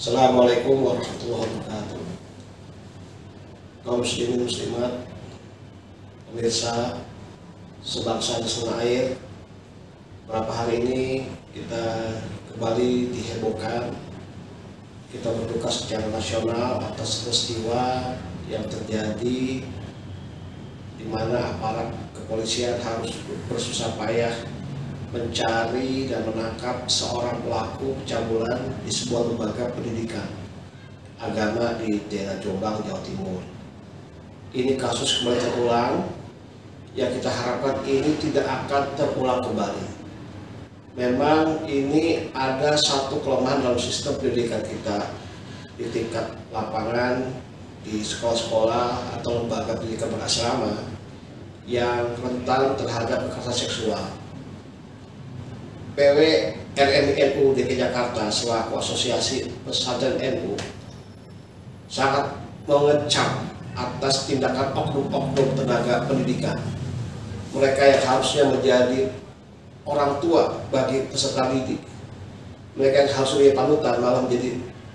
Assalamualaikum warahmatullahi wabarakatuh. Kaum muslimin muslimat, pemirsa sebangsa dan setanah air, beberapa hari ini kita kembali dihebohkan. Kita berduka secara nasional atas peristiwa yang terjadi di mana aparat kepolisian harus bersusah payah mencari dan menangkap seorang pelaku pencabulan di sebuah lembaga pendidikan agama di daerah Jombang, Jawa Timur. Ini kasus kembali terulang yang kita harapkan ini tidak akan terulang kembali. Memang ini ada satu kelemahan dalam sistem pendidikan kita di tingkat lapangan, di sekolah-sekolah atau lembaga pendidikan berasrama yang rentan terhadap kekerasan seksual. PW RMI NU DKI Jakarta selaku Asosiasi Pesantren NU sangat mengecam atas tindakan oknum-oknum tenaga pendidikan. Mereka yang harusnya menjadi orang tua bagi peserta didik, mereka yang harus menjadi panutan malah menjadi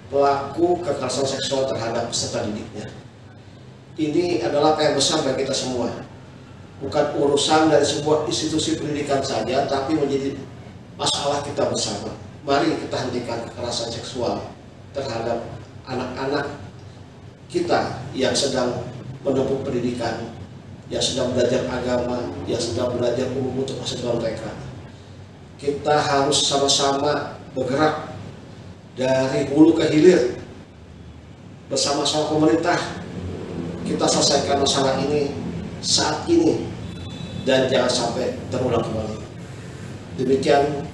pelaku kekerasan seksual terhadap peserta didiknya. Ini adalah PR besar bagi kita semua, bukan urusan dari sebuah institusi pendidikan saja, tapi menjadi masalah kita bersama. Mari kita hentikan kekerasan seksual terhadap anak-anak kita yang sedang menempuh pendidikan, yang sedang belajar agama, yang sedang belajar umum untuk masa depan mereka. Kita harus sama-sama bergerak dari hulu ke hilir bersama-sama pemerintah. Kita selesaikan masalah ini saat ini dan jangan sampai terulang kembali. Demikian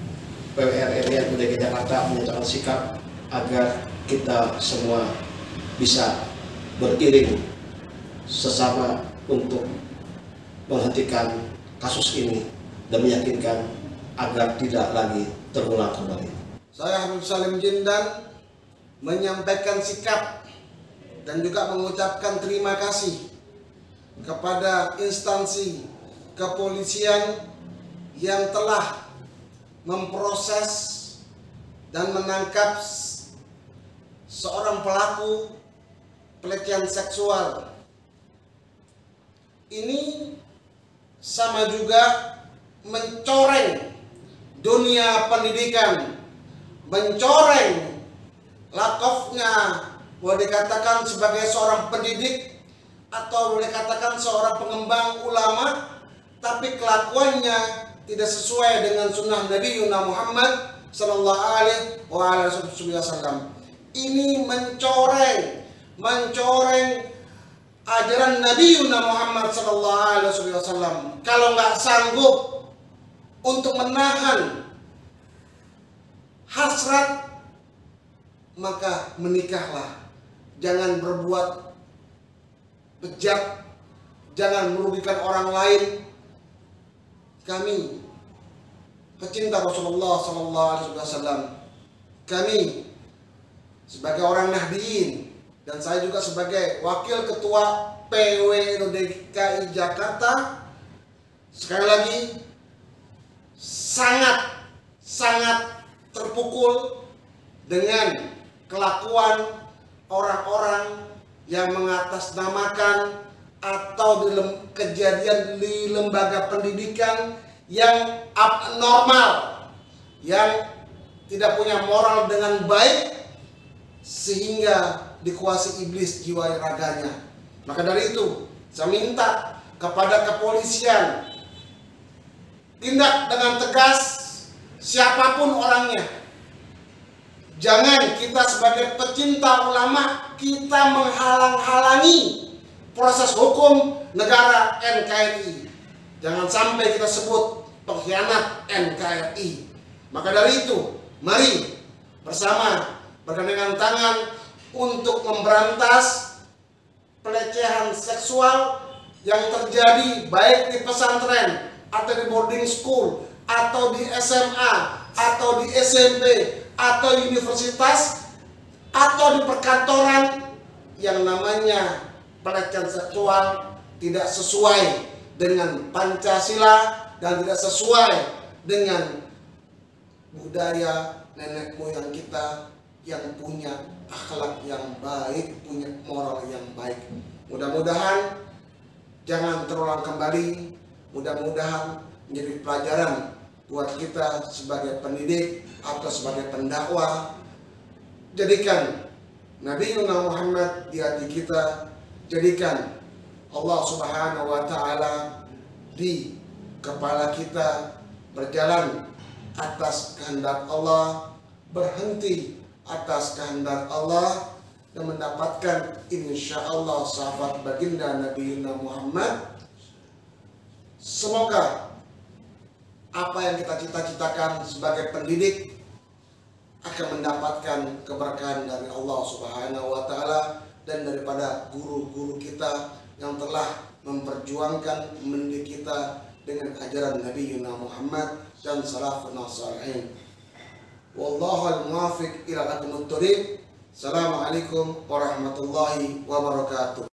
PWRI DKI Jakarta menyatakan sikap agar kita semua bisa beriring sesama untuk menghentikan kasus ini dan meyakinkan agar tidak lagi terulang kembali. Saya Habib Salim Jindan menyampaikan sikap dan juga mengucapkan terima kasih kepada instansi kepolisian yang telah memproses dan menangkap seorang pelaku pelecehan seksual. Ini sama juga mencoreng dunia pendidikan, mencoreng lakofnya, boleh dikatakan sebagai seorang pendidik atau boleh dikatakan seorang pengembang ulama, tapi kelakuannya tidak sesuai dengan sunnah Nabi Muhammad Sallallahu Alaihi Wasallam. Ini mencoreng ajaran Nabi Muhammad Sallallahu Alaihi Wasallam. Kalau nggak sanggup untuk menahan hasrat, maka menikahlah. Jangan berbuat bejat, jangan merugikan orang lain. Kami pecinta Rasulullah SAW, kami sebagai orang Nahdiyin dan saya juga sebagai wakil ketua PW DKI Jakarta, sekali lagi sangat terpukul dengan kelakuan orang-orang yang mengatasnamakan atau kejadian di lembaga pendidikan yang abnormal, yang tidak punya moral dengan baik sehingga dikuasai iblis jiwa raganya. Maka dari itu saya minta kepada kepolisian, tindak dengan tegas siapapun orangnya. Jangan kita sebagai pecinta ulama kita menghalang-halangi proses hukum negara NKRI. Jangan sampai kita sebut pengkhianat NKRI. Maka dari itu, mari bersama bergandengan tangan untuk memberantas pelecehan seksual yang terjadi baik di pesantren atau di boarding school atau di SMA atau di SMP atau universitas atau di perkantoran. Yang namanya pelecehan seksual tidak sesuai dengan Pancasila dan tidak sesuai dengan budaya nenek moyang kita yang punya akhlak yang baik, punya moral yang baik. Mudah-mudahan jangan terulang kembali, mudah-mudahan menjadi pelajaran buat kita sebagai pendidik atau sebagai pendakwah. Jadikan Nabi Muhammad di hati kita, jadikan Allah Subhanahu wa Ta'ala di kepala kita, berjalan atas kehendak Allah, berhenti atas kehendak Allah, dan mendapatkan insya Allah sahabat baginda Nabi Muhammad. Semoga apa yang kita cita-citakan sebagai pendidik akan mendapatkan keberkahan dari Allah Subhanahu wa Ta'ala dan daripada guru-guru kita yang telah memperjuangkan mendidik kita dengan ajaran Nabi Muhammad dan salafun salihin. Wallahu al-muwaffiq ila aqwamit thoriq. Assalamualaikum warahmatullahi wabarakatuh.